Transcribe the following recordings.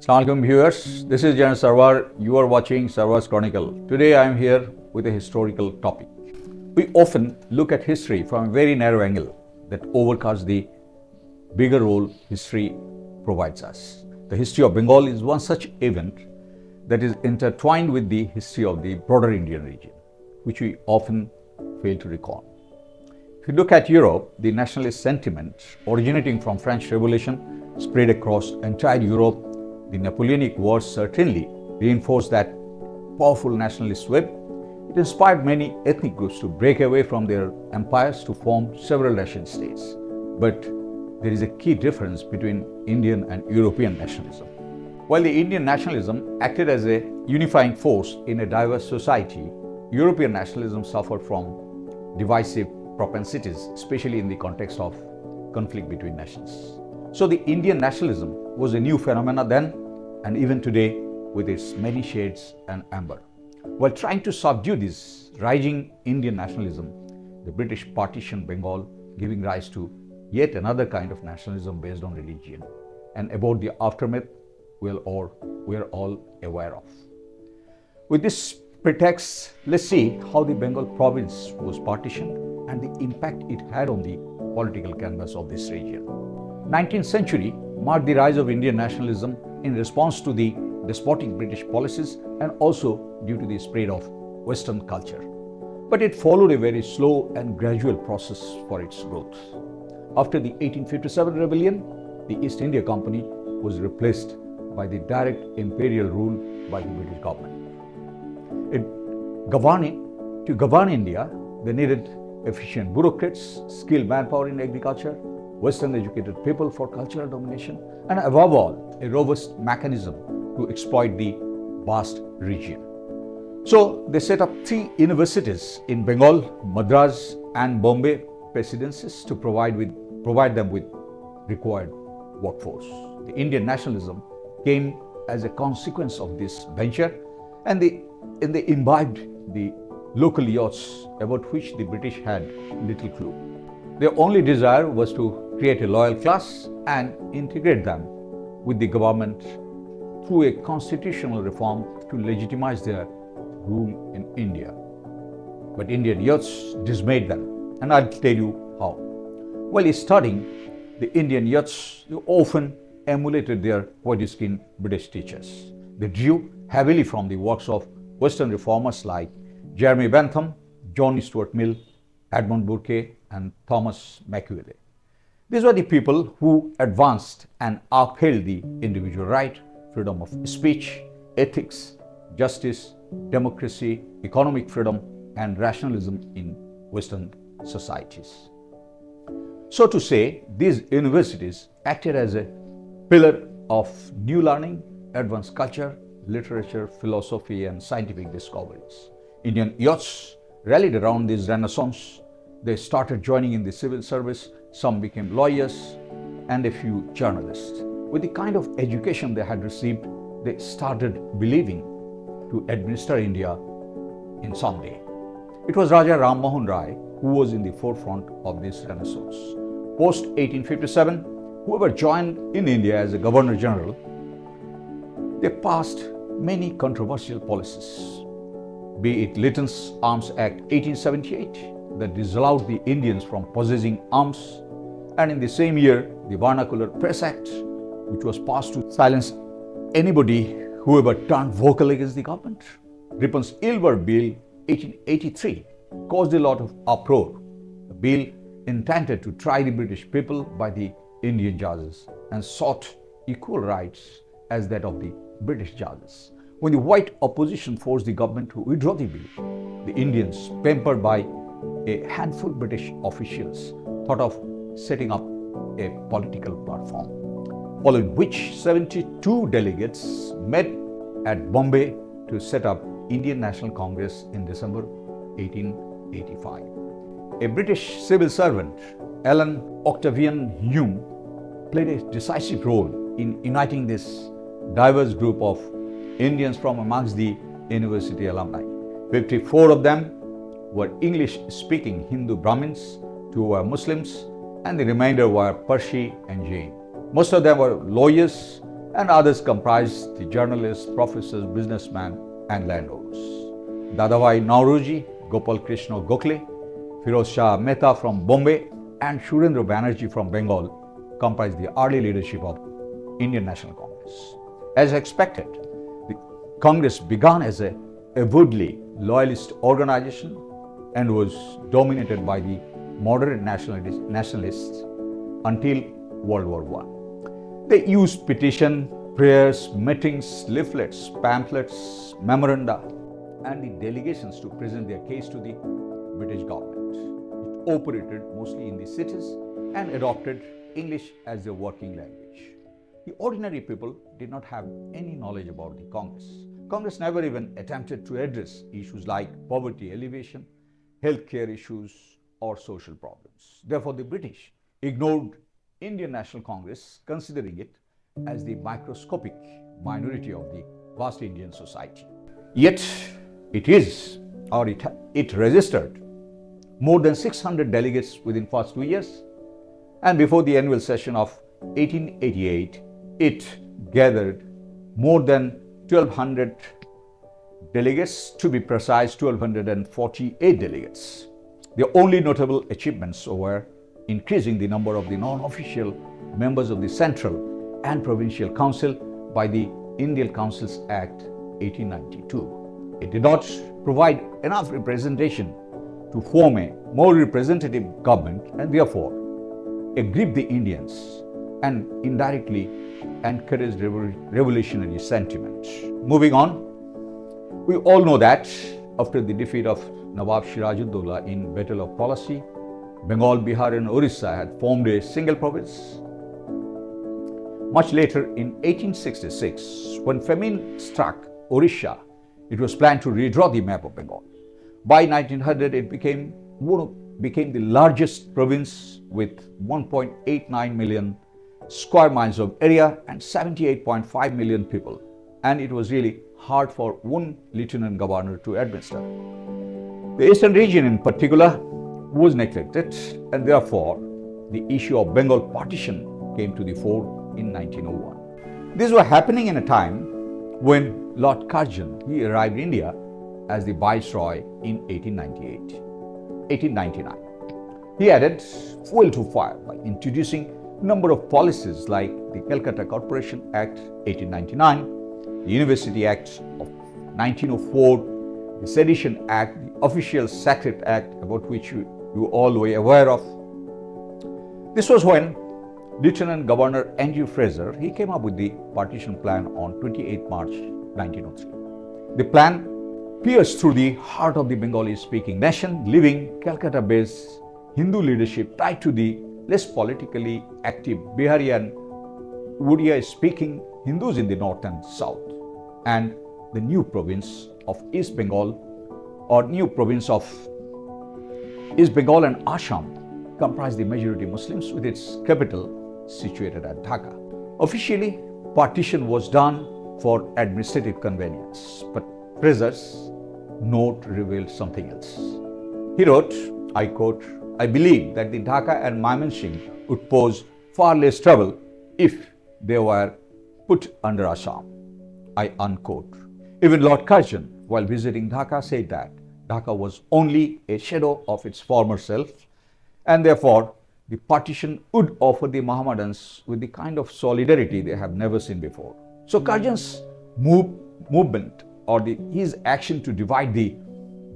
Assalamualaikum viewers, this is General Sarwar. You are watching Sarwar's Chronicle. Today I am here with a historical topic. We often look at history from a very narrow angle that overcasts the bigger role history provides us. The history of Bengal is one such event that is intertwined with the history of the broader Indian region, which we often fail to recall. If you look at Europe, the nationalist sentiment originating from French Revolution spread across entire Europe. The Napoleonic Wars certainly reinforced that powerful nationalist web. It inspired many ethnic groups to break away from their empires to form several nation states. But there is a key difference between Indian and European nationalism. While the Indian nationalism acted as a unifying force in a diverse society, European nationalism suffered from divisive propensities, especially in the context of conflict between nations. So the Indian nationalism was a new phenomenon then and even today with its many shades and amber. While trying to subdue this rising Indian nationalism, the British partitioned Bengal, giving rise to yet another kind of nationalism based on religion. And about the aftermath, we are all aware of. With this pretext, let's see how the Bengal province was partitioned and the impact it had on the political canvas of this region. 19th century marked the rise of Indian nationalism in response to the despotic British policies and also due to the spread of Western culture. But it followed a very slow and gradual process for its growth. After the 1857 rebellion, the East India Company was replaced by the direct imperial rule by the British government. To govern India, they needed efficient bureaucrats, skilled manpower in agriculture, Western educated people for cultural domination, and above all, a robust mechanism to exploit the vast region. So they set up 3 universities in Bengal, Madras and Bombay presidencies to provide them with required workforce. The Indian nationalism came as a consequence of this venture, and they imbibed the local yachts about which the British had little clue. Their only desire was to create a loyal class and integrate them with the government through a constitutional reform to legitimize their rule in India. But Indian youths dismayed them, and I'll tell you how. While studying, the Indian youths often emulated their white-skinned British teachers. They drew heavily from the works of Western reformers like Jeremy Bentham, John Stuart Mill, Edmund Burke, and Thomas Machiavelli. These were the people who advanced and upheld the individual right, freedom of speech, ethics, justice, democracy, economic freedom, and rationalism in Western societies. So to say, these universities acted as a pillar of new learning, advanced culture, literature, philosophy, and scientific discoveries. Indian youths rallied around this renaissance. They started joining in the civil service, some became lawyers, and a few journalists. With the kind of education they had received, they started believing to administer India in some day. It was Raja Ram Mohan Rai who was in the forefront of this renaissance. Post 1857, whoever joined in India as a Governor General, they passed many controversial policies, be it Lytton's Arms Act 1878 that disallowed the Indians from possessing arms, and in the same year the Vernacular Press Act, which was passed to silence anybody who ever turned vocal against the government. Ripon's Ilver Bill 1883 caused a lot of uproar. The bill intended to try the British people by the Indian judges and sought equal rights as that of the British judges. When the white opposition forced the government to withdraw the bill, the Indians, pampered by a handful of British officials, thought of setting up a political platform, following which 72 delegates met at Bombay to set up Indian National Congress in December 1885. A British civil servant, Alan Octavian Hume, played a decisive role in uniting this diverse group of Indians from amongst the university alumni. 54 of them were English-speaking Hindu Brahmins, 2 were Muslims, and the remainder were Parsi and Jain. Most of them were lawyers and others comprised the journalists, professors, businessmen, and landowners. Dadabhai Nauroji, Gopal Krishna Gokhale, Firoz Shah Mehta from Bombay, and Surendra Banerjee from Bengal comprised the early leadership of Indian National Congress. As expected, the Congress began as a avowedly loyalist organization and was dominated by the moderate nationalists until World War I. They used petition, prayers, meetings, leaflets, pamphlets, memoranda, and the delegations to present their case to the British government. It operated mostly in the cities and adopted English as their working language. The ordinary people did not have any knowledge about the Congress. Congress never even attempted to address issues like poverty alleviation, healthcare issues, or social problems. Therefore, the British ignored Indian National Congress, considering it as the microscopic minority of the vast Indian society. Yet, it registered more than 600 delegates within first 2 years, and before the annual session of 1888, it gathered more than 1,200 delegates, to be precise 1,248 delegates. The only notable achievements were increasing the number of the non-official members of the Central and Provincial Council by the Indian Councils Act 1892. It did not provide enough representation to form a more representative government, and therefore aggrieved the Indians and indirectly encouraged revolutionary sentiment. Moving on, we all know that after the defeat of Nawab Siraj-ud-Dowla in Battle of Plassey, Bengal, Bihar, and Orissa had formed a single province. Much later, in 1866, when famine struck Orissa, it was planned to redraw the map of Bengal. By 1900, it became the largest province with 1.89 million square miles of area and 78.5 million people, and it was really hard for one lieutenant governor to administer. The eastern region in particular was neglected, and therefore the issue of Bengal partition came to the fore in 1901. These were happening in a time when Lord Curzon, he arrived in India as the Viceroy in 1899. He added fuel to fire by introducing a number of policies like the Calcutta Corporation Act 1899, the University Act of 1904, the Sedition Act, the Official Sacred Act, about which you all were aware of. This was when Lieutenant Governor Andrew Fraser, he came up with the partition plan on 28 March 1903. The plan pierced through the heart of the Bengali-speaking nation, leaving Calcutta-based Hindu leadership tied to the less politically active Bihari and Odia-speaking Hindus in the north and south, and the new province of East Bengal, or new province of East Bengal and Assam, comprised the majority Muslims, with its capital situated at Dhaka. Officially, partition was done for administrative convenience, but Fraser's note revealed something else. He wrote, I quote, "I believe that the Dhaka and Mymensingh would pose far less trouble if they were put under Assam." I unquote. Even Lord Curzon, while visiting Dhaka, said that Dhaka was only a shadow of its former self, and therefore the partition would offer the Mohammedans with the kind of solidarity they have never seen before. So Curzon's movement, or his action to divide the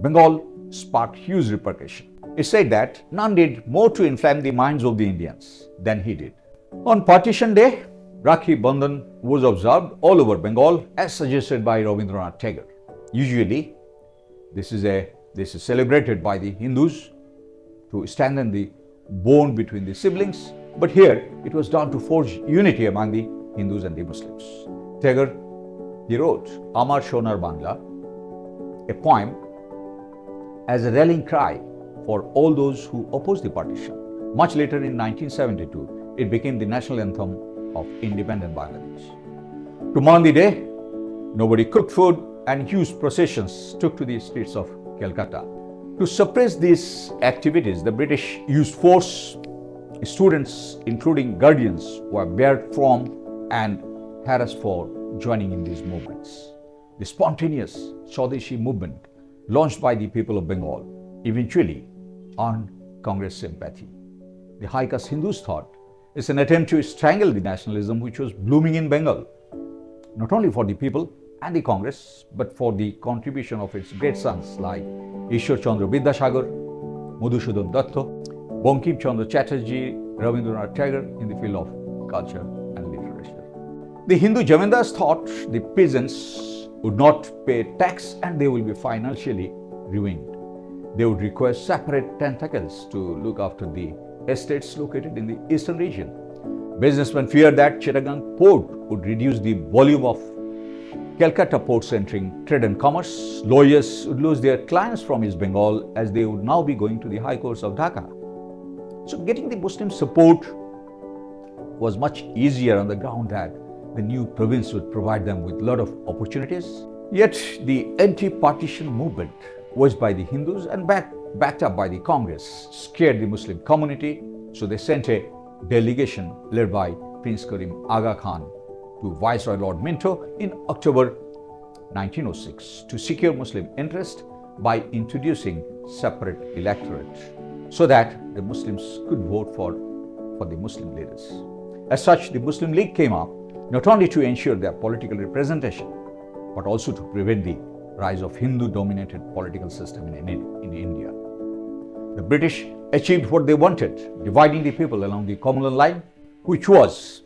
Bengal, sparked huge repercussion. It said that none did more to inflame the minds of the Indians than he did. On partition day, Rakhi Bandhan was observed all over Bengal as suggested by Rabindranath Tagore. Usually, this is celebrated by the Hindus to strengthen the bond between the siblings, but here it was done to forge unity among the Hindus and the Muslims. Tagore, he wrote Amar Shonar Bangla, a poem, as a rallying cry for all those who opposed the partition. Much later in 1972, it became the national anthem of independent Bangladesh. To mark the day, nobody cooked food and huge processions took to the streets of Calcutta. To suppress these activities, the British used force. Students, including guardians, were barred from and harassed for joining in these movements. The spontaneous Swadeshi movement launched by the people of Bengal eventually earned Congress sympathy. The high caste Hindus thought it's an attempt to strangle the nationalism which was blooming in Bengal, not only for the people and the Congress, but for the contribution of its great sons like Ishwar Chandra Vidyasagar, Madhusudan Datta, Bankim Chandra Chatterjee, Rabindranath Tagore in the field of culture and literature. The Hindu Jamindars thought the peasants would not pay tax and they will be financially ruined. They would require separate tentacles to look after the estates located in the eastern region. Businessmen feared that Chittagong port would reduce the volume of Calcutta ports entering trade and commerce. Lawyers would lose their clients from East Bengal as they would now be going to the high courts of Dhaka. So getting the Muslim support was much easier on the ground that the new province would provide them with a lot of opportunities. Yet the anti-partition movement, voiced by the Hindus and backed up by the Congress, scared the Muslim community, so they sent a delegation led by Prince Karim Aga Khan to Viceroy Lord Minto in October 1906 to secure Muslim interest by introducing separate electorate so that the Muslims could vote for the Muslim leaders. As such, the Muslim League came up not only to ensure their political representation, but also to prevent the rise of Hindu-dominated political system in India. The British achieved what they wanted, dividing the people along the communal line, which was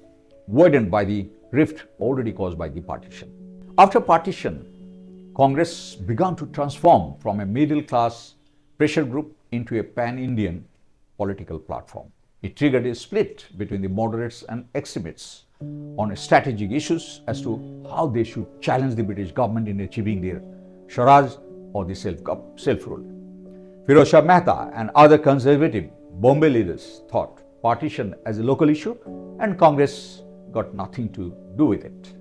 widened by the rift already caused by the partition. After partition, Congress began to transform from a middle-class pressure group into a pan-Indian political platform. It triggered a split between the moderates and extremists on strategic issues as to how they should challenge the British government in achieving their Swaraj or the self-rule. Firoz Shah Mehta and other conservative Bombay leaders thought partition as a local issue and Congress got nothing to do with it.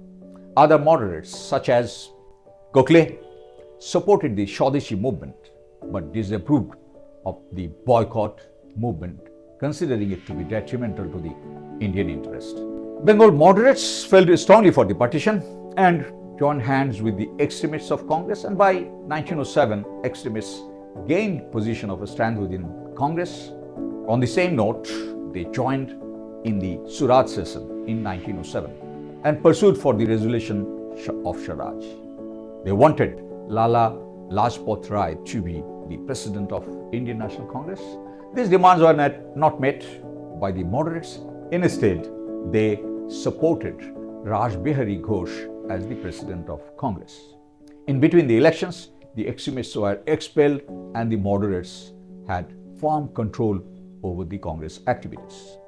Other moderates such as Gokhale supported the Swadeshi movement but disapproved of the boycott movement, considering it to be detrimental to the Indian interest. Bengal moderates felt strongly for the partition and joined hands with the extremists of Congress, and by 1907, extremists gained position of strength within Congress. On the same note, they joined in the Surat session in 1907 and pursued for the resolution of Swaraj. They wanted Lala Lajpat Rai to be the president of Indian National Congress. These demands were not met by the moderates. Instead, they supported Raj Bihari Ghosh as the president of Congress. In between the elections, the extremists were expelled and the moderates had firm control over the Congress activities.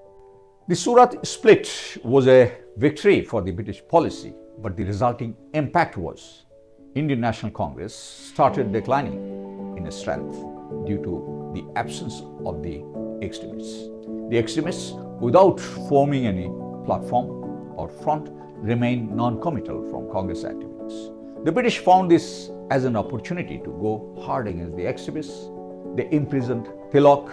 The Surat split was a victory for the British policy, but the resulting impact was Indian National Congress started declining in strength due to the absence of the extremists. The extremists, without forming any platform or front, remained non-committal from Congress activities. The British found this as an opportunity to go hard against the extremists. They imprisoned Tilak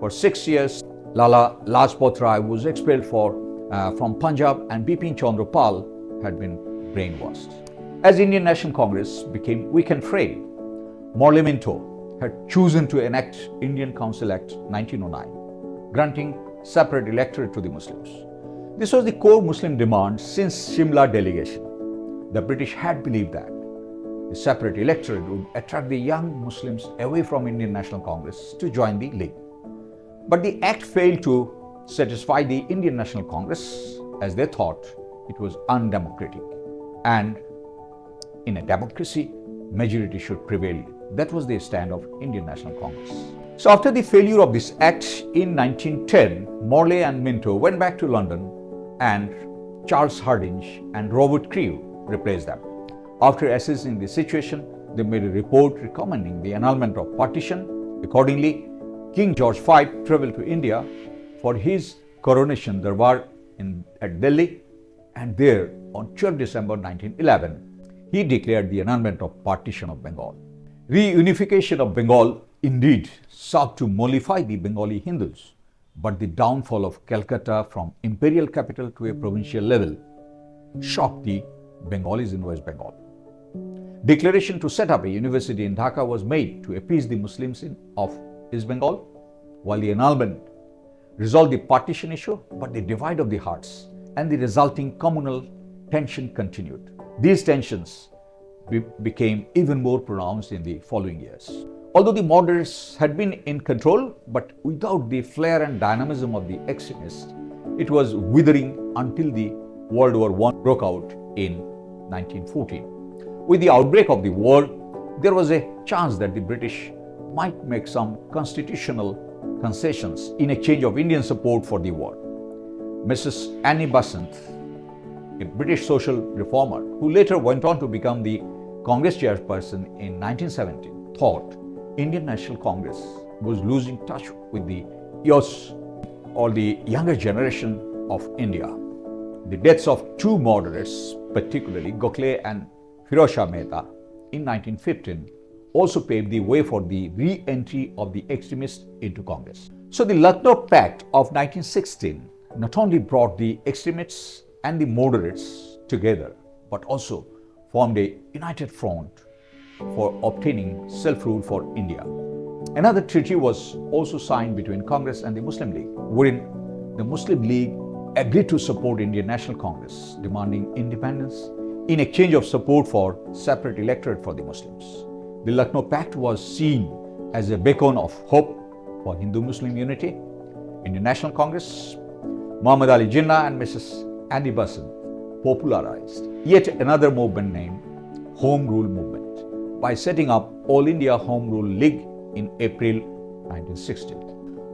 for 6 years. Lala Lajpat Rai was expelled from Punjab, and Bipin Chandra Pal had been brainwashed. As Indian National Congress became weak and frail, Morley Minto had chosen to enact Indian Council Act 1909, granting separate electorate to the Muslims. This was the core Muslim demand since Shimla delegation. The British had believed that the separate electorate would attract the young Muslims away from Indian National Congress to join the League. But the act failed to satisfy the Indian National Congress, as they thought it was undemocratic. And in a democracy, majority should prevail. That was the stand of Indian National Congress. So after the failure of this act in 1910, Morley and Minto went back to London, and Charles Hardinge and Robert Crewe replaced them. After assessing the situation, they made a report recommending the annulment of partition. Accordingly, King George V traveled to India for his coronation darbar at Delhi, and there on 12 December 1911, he declared the annulment of partition of Bengal. Reunification of Bengal indeed sought to mollify the Bengali Hindus, but the downfall of Calcutta from imperial capital to a provincial level shocked the Bengalis in West Bengal. Declaration to set up a university in Dhaka was made to appease the Muslims of East Bengal, while the annulment resolved the partition issue, but the divide of the hearts and the resulting communal tension continued. These tensions became even more pronounced in the following years. Although the moderates had been in control, but without the flair and dynamism of the extremists, it was withering until the World War I broke out in 1914. With the outbreak of the war, there was a chance that the British might make some constitutional concessions in exchange of Indian support for the war. Mrs. Annie Besant, a British social reformer who later went on to become the Congress chairperson in 1970, thought Indian National Congress was losing touch with the youth or the younger generation of India. The deaths of two moderates, particularly Gokhale and Firoz Shah Mehta, in 1915 also paved the way for the re-entry of the extremists into Congress. So the Lucknow Pact of 1916 not only brought the extremists and the moderates together, but also formed a united front for obtaining self-rule for India. Another treaty was also signed between Congress and the Muslim League, wherein the Muslim League agreed to support Indian National Congress, demanding independence in exchange of support for separate electorate for the Muslims. The Lucknow Pact was seen as a beacon of hope for Hindu-Muslim unity. Indian National Congress, Muhammad Ali Jinnah and Mrs. Annie Besant popularized yet another movement named Home Rule Movement by setting up All India Home Rule League in April 1960.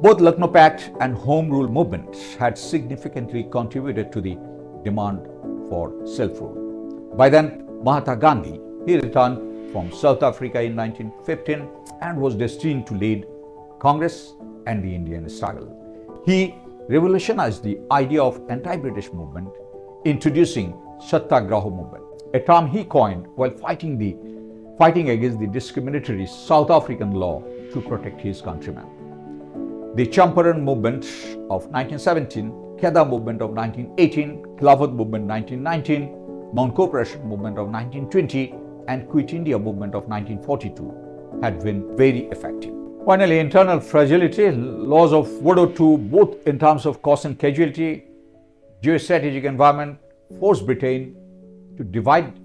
Both Lucknow Pact and Home Rule Movement had significantly contributed to the demand for self-rule. By then, Mahatma Gandhi, he returned from South Africa in 1915 and was destined to lead Congress and the Indian struggle. He revolutionized the idea of anti-British movement, introducing Satyagraha movement, a term he coined while fighting against the discriminatory South African law to protect his countrymen. The Champaran movement of 1917, Kheda movement of 1918, Khilafat movement 1919, Non-Cooperation movement of 1920 and Quit India movement of 1942 had been very effective. Finally, internal fragility, laws of World War II, both in terms of cost and casualty, geostrategic environment, forced Britain to divide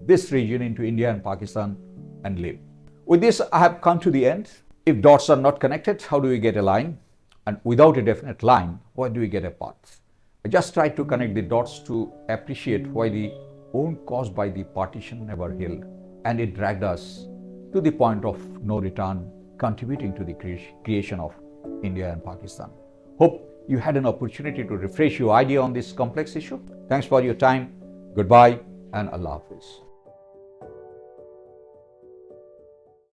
this region into India and Pakistan and live. With this, I have come to the end. If dots are not connected, how do we get a line? And without a definite line, why do we get a path? I just tried to connect the dots to appreciate why the wound caused by the partition never healed, and it dragged us to the point of no return, contributing to the creation of India and Pakistan. Hope you had an opportunity to refresh your idea on this complex issue. Thanks for your time. Goodbye and Allah Hafiz.